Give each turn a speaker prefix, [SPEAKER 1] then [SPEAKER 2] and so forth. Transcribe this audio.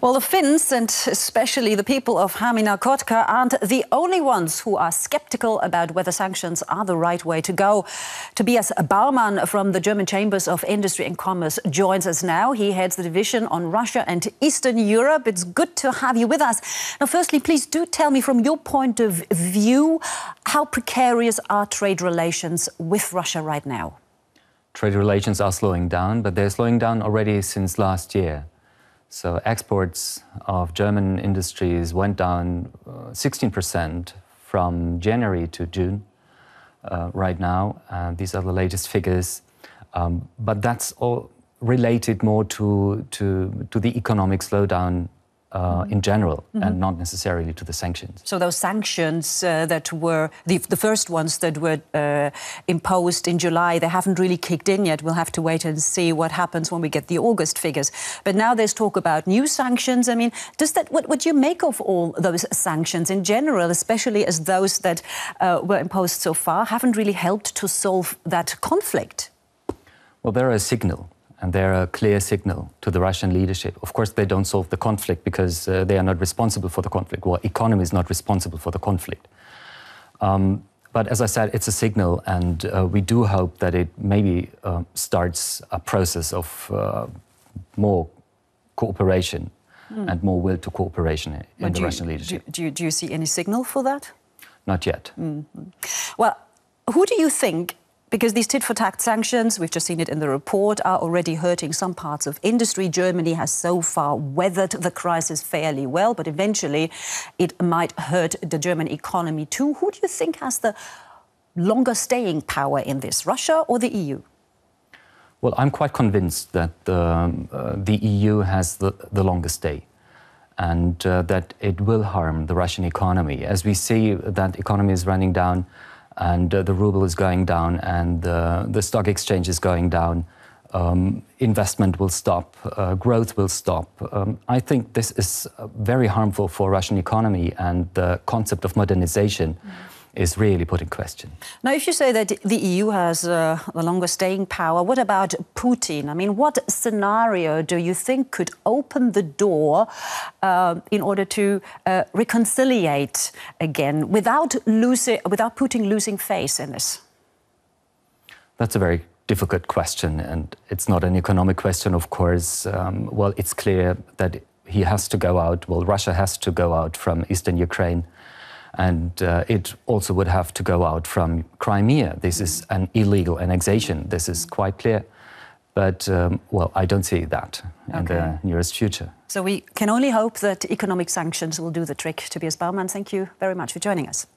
[SPEAKER 1] Well, the Finns, and especially the people of Hamina-Kotka, aren't the only ones who are sceptical about whether sanctions are the right way to go. Tobias Baumann from the German Chambers of Industry and Commerce joins us now. He heads the division on Russia and Eastern Europe. It's good to have you with us. Now, firstly, please do tell me from your point of view, how precarious are trade relations with Russia right now?
[SPEAKER 2] Trade relations are slowing down, but they're slowing down already since last year. So exports of German industries went down 16% from January to June right now. These are the latest figures. But that's all related more to the economic slowdown in general, and not necessarily to the sanctions.
[SPEAKER 1] So those sanctions that were the first ones that were imposed in July, they haven't really kicked in yet. We'll have to wait and see what happens when we get the August figures. But now there's talk about new sanctions. I mean, what do you make of all those sanctions in general, especially as those that were imposed so far haven't really helped to solve that conflict?
[SPEAKER 2] Well, they're a signal. And they're a clear signal to the Russian leadership. Of course, they don't solve the conflict because they are not responsible for the conflict. Well, economy is not responsible for the conflict. But as I said, it's a signal, and we do hope that it maybe starts a process of more cooperation and more will to cooperation in the Russian leadership.
[SPEAKER 1] Do you see any signal for that?
[SPEAKER 2] Not yet.
[SPEAKER 1] Well, who do you think? Because these tit-for-tat sanctions, we've just seen it in the report, are already hurting some parts of industry. Germany has so far weathered the crisis fairly well, but eventually it might hurt the German economy too. Who do you think has the longer staying power in this, Russia or the EU?
[SPEAKER 2] Well, I'm quite convinced that the EU has the longest stay, and that it will harm the Russian economy. As we see that economy is running down, and the ruble is going down, and the stock exchange is going down, investment will stop, growth will stop. I think this is very harmful for Russian economy, and the concept of modernization is really put in question.
[SPEAKER 1] Now, if you say that the EU has the longer staying power, what about Putin? I mean, what scenario do you think could open the door in order to reconciliate again without Putin losing face in this?
[SPEAKER 2] That's a very difficult question, and it's not an economic question, of course. Well, it's clear that he has to go out, well, Russia has to go out from eastern Ukraine. And it also would have to go out from Crimea. This is an illegal annexation. This is quite clear. But, well, I don't see that in the nearest future.
[SPEAKER 1] So we can only hope that economic sanctions will do the trick. Tobias Baumann, thank you very much for joining us.